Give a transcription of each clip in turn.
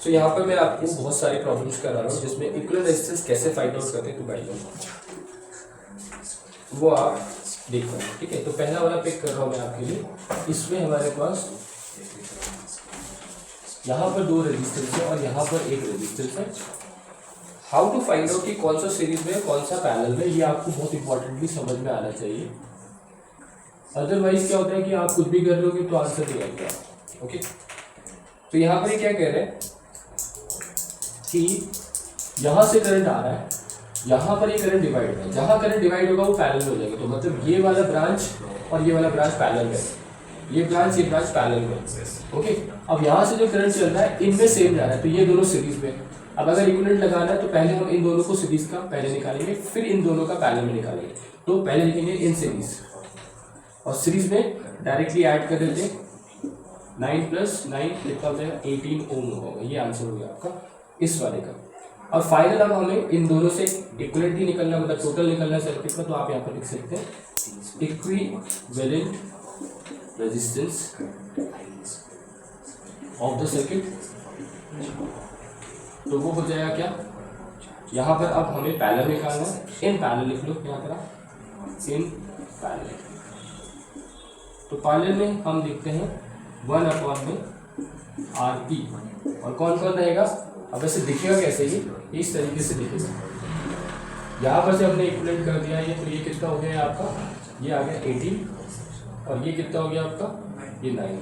सो यहाँ पर मैं आपको बहुत सारी प्रॉब्लम्स करा रहा हूँ जिसमें इक्विवेलेंट रेजिस्टेंस कैसे फाइंड आउट करते हैं, तो भाई वो आप देखो, ठीक है। तो पहला वाला पिक कर रहा हूँ मैं आपके लिए। इसमें हमारे पास यहाँ पर 2 रेजिस्टेंस है और यहाँ पर एक रेजिस्टेंस है। हाउ टू फाइंड आउट कि कौन सा सीरीज में कौन सा पैरेलल में, ये आपको बहुत इंपॉर्टेंटली समझ में आना चाहिए। अदरवाइज क्या होता है कि आप कुछ भी कर लोगे तो आंसर नहीं आएगा। ओके, तो यहाँ पर ये क्या कह रहे हैं कि यहाँ से करंट आ रहा है, यहाँ पर ये करंट डिवाइड है, जहाँ करंट डिवाइड होगा वो पैरेलल हो जाएगा। तो मतलब ये वाला ब्रांच और ये वाला ब्रांच पैरेलल है, ये ब्रांच पैरेलल में। ओके, अब यहाँ से जो करंट चल रहा है इनमें सेम जा रहा है, तो ये दोनों सीरीज में। अब अगर इक्विवेलेंट लगाना है तो पहले हम इन दोनों को सीरीज का पहले निकालेंगे, फिर इन दोनों का पैरेलल में निकालेंगे। तो पहले लिखेंगे इन सीरीज और सीरीज में डायरेक्टली ऐड कर देते हैं। 9 + 9 कितना हो जाएगा, 18 ओम होगा। ये आंसर हो गया आपका इस वाले का। और फाइनल अब हमें इन दोनों से इक्विवेलेंट ही निकलना, मतलब टोटल निकलना सर्किट का। तो आप यहाँ पर लिख सकते हैं equivalent resistance of the circuit. तो वो हो जाएगा क्या, यहाँ पर अब हमें पैरेलल निकालना है। इन पैरेलल लिख लो यहाँ पर, इन पैरेलल। तो पैरेलल में हम देखते हैं 1/RP। और कौन कौन रहेगा, अब वैसे दिखेगा कैसे, ये इस तरीके से दिखेगा। यहाँ पर से हमने इक्विवेलेंट कर दिया ये, तो ये कितना हो गया आपका, ये आ गया 18 और ये कितना हो गया आपका, ये 9।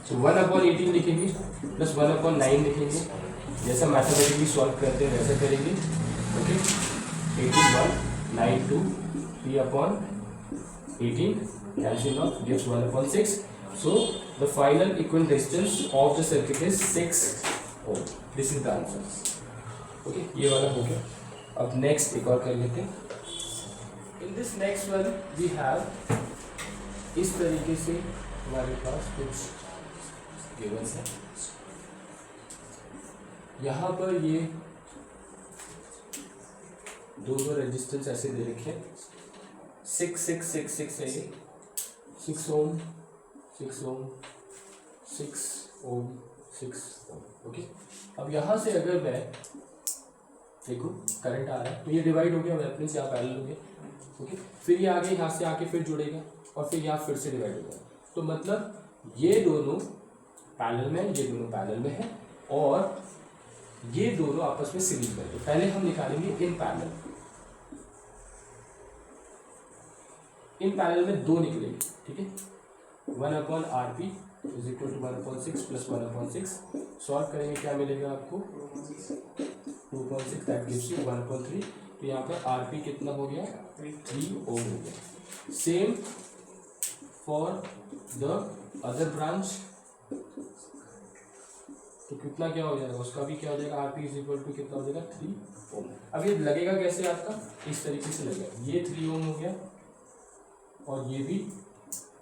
तो 1/18 लिखेंगे प्लस 1/9 लिखेंगे। जैसा मैथमेटिकली सॉल्व करते हैं वैसा करेंगे। Okay, 81 9 2 3/18 cancel off gives 1/6. So the final equivalent resistance of the circuit is 6 ohm. This is the answer. Okay, ये वाला हो गया। अब नेक्स्ट एक और कर लेते हैं। In this next one we have इस तरीके से हमारे पास कुछ गिवन्स है। यहाँ पर ये दो रेजिस्टेंस ऐसे दे रखे हैं, 6 6 6 6 है ये, 6 ओम 6 ओम 6 ओम 6 ओम। ओके, अब यहाँ से अगर मैं देखो करंट आ रहा है तो ये डिवाइड हो गया, रेफरेंस यहाँ पैरेलल हो गया। ओके, फिर ये आगे यहाँ से आके फिर जुड़ेगा और फिर यहाँ फिर से डिवाइड होगा। तो मतलब ये दोनों पैरेलल में, ये दोनों पैरेलल में है और ये दोनों आपस में सीरीज में। तो पहले हम निकालेंगे इन पैरेलल। इन पैरेलल में 2 निकलेंगे, ठीक है। 1/RP = 1/6 + 1/6। सॉल्व करेंगे क्या मिलेगा आपको, 2.6, दैट गिव्स यू 1/3। तो यहाँ पर RP कितना हो गया, 3 ओम हो गया। Same for the other branch, तो कितना क्या हो जाएगा, उसका भी क्या हो जाएगा, RP = कितना हो जाएगा, 3 ओम। अब ये लगेगा कैसे आपका, इस तरीके से लगेगा। ये 3 ओम हो गया और ये भी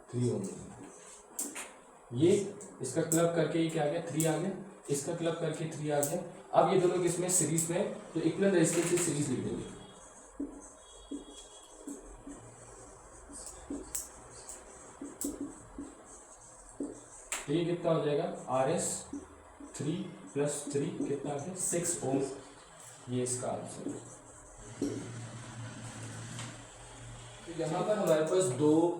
3 ओम हो गया। ये इसका क्लब करके ये क्या आ गया, 3 आ गया। इसका क्लब करके 3 आ गया। अब ये दोनों किसमें, सीरीज में। तो इक्विवेलेंट रेजिस्टेंस से सीरीज लिख देंगे। तो ये कितना हो जाएगा, RS 3 + 3 कितना आ गया, 6 ओम। ये इसका आंसर है। तो यहाँ पर हमारे पास 2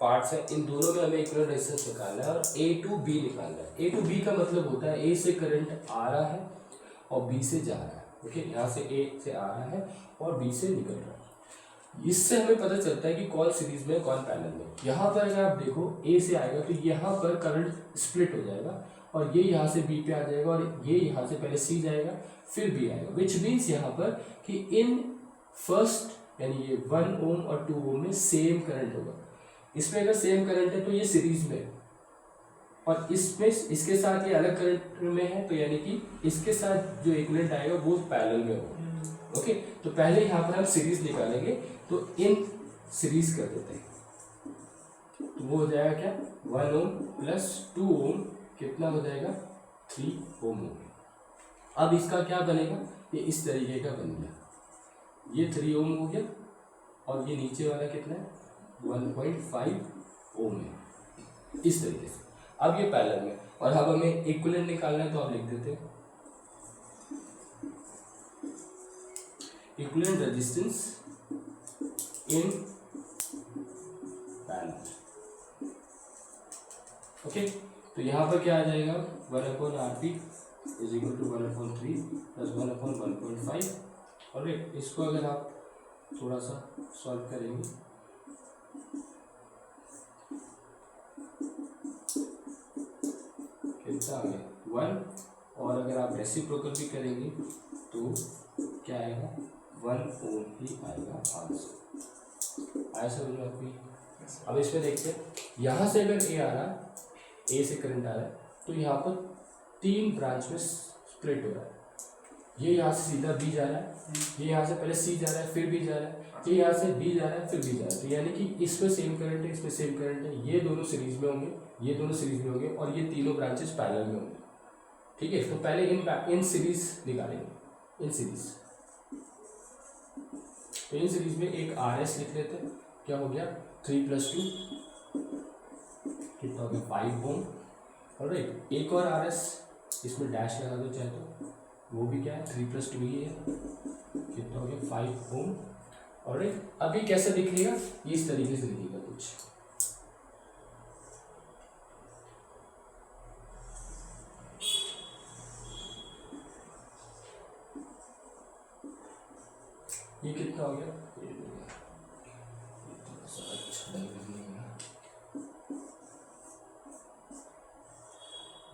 पार्ट्स हैं, इन दोनों में हमें इक्विवेलेंट रेजिस्टेंस निकालना है और A to B निकालना है। A to B का मतलब होता है A से करंट आ रहा है और B से जा रहा है। ओके, यहाँ से A से आ रहा है और B से निकल रहा है। इससे हमें पता चलता है कि कौन सीरीज में कौन पैरेलल में। यहाँ पर अगर आप देखो A से आएगा तो यहाँ पर करंट स्प्लिट हो जाएगा और ये यहाँ से B पे आ जाएगा और ये यहाँ से पहले C जाएगा फिर B आएगा। विच मीन्स यहाँ पर कि इन फर्स्ट यानी ये 1 ओम और 2 ओम में सेम करंट होगा। इसमें अगर सेम करंट है तो ये सीरीज में, और इसमें इसके साथ ये अलग करंट में है, तो यानी कि इसके साथ जो इक्विवेलेंट आएगा वो पैरेलल में होगा। ओके, तो पहले यहाँ पर हम सीरीज निकालेंगे, तो इन सीरीज कर देते हैं। तो वो हो जाएगा क्या, 1 ओम + 2 ओम कितना हो जाएगा, 3 ओम हो गया। अब इसका क्या बनेगा, ये इस तरीके का बन गया। ये 3 ओम हो गया और ये नीचे वाला कितना है, 1.5 ओम है, इस तरीके से। अब ये पैरेलल में, और अब हमें इक्विवेलेंट निकालना है, तो आप लिख देते हैं equivalent resistance in parallel. Okay, तो यहाँ पर क्या आ जाएगा, 1/RP is equal to 1/3 plus 1/1.5। और इसको अगर आप थोड़ा सा सॉल्व करेंगे कितना आ गया 1, और अगर आप रेसिप्रोकल भी करेंगे तो क्या आएगा 1 ओम ही आएगा आंसर। आया समझ में आपको? अब इसमें देखते हैं, यहाँ से अगर ए आ रहा है, ए से करंट आ रहा है, तो यहाँ पर 3 ब्रांच में स्प्लिट हो रहा है। ये यहाँ से सीधा बी जा रहा है, ये यहाँ से पहले सी जा रहा है, फिर बी जा रहा है, ये यहाँ से बी जा रहा है, फिर बी जा रहा है। तो यानी कि इसमें सेम करंट है, इसमें सेम करंट है, ये दोनों सीरीज में होंगे, ये दोनों सीरीज में होंगे, और ये तीनों ब्रांचेस पैरेलल में होंगे। ठीक है, तो पहले इन सीरीज निकालेंगे, इन सीरीज। तो इन सीरीज में एक RS लिख लेते हैं, क्या हो गया 3 + 2 कितना हो गया 5 ओम। और एक और RS इसमें डैश लगा दो चाहे तो, वो भी क्या है 3 + 2 ही है, कितना हो गया 5 ओम। और अभी कैसे दिखेगा, ये इस तरीके से दिखेगा कुछ, ये कितना हो गया,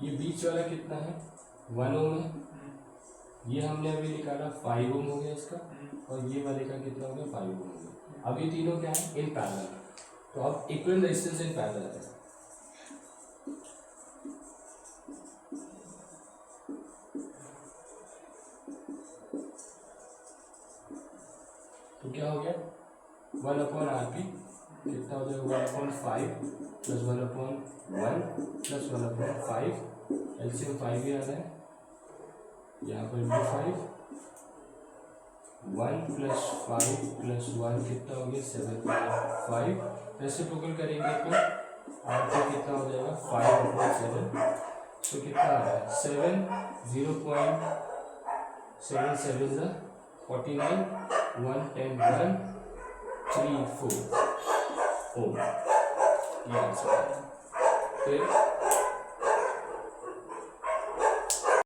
ये बीच वाला कितना है 1 ओम है, ये हमने अभी निकाला 5 ओम हो गया इसका, और ये वाले का कितना हो गया 5 ओम हो गया। अब ये तीनों क्या है इन पैरेलल, तो अब इक्विवेलेंट रेजिस्टेंस इन पैरेलल है। तो क्या हो गया 1/RP कितना हो जाएगा 1/5 प्लस 1/1 प्लस 1/5, एलसीएम 5 ही आ रहा है, यहाँ पर भी 5, 1 + 5 + 1 कितना हो गया 7/5। रेसिप्रोकल करेंगे तो आंसर कितना हो जाएगा 5/7। तो कितना आ रहा है 7, 0.77 49, 1 10 1 3 4 ओम, ये आंसर है। फिर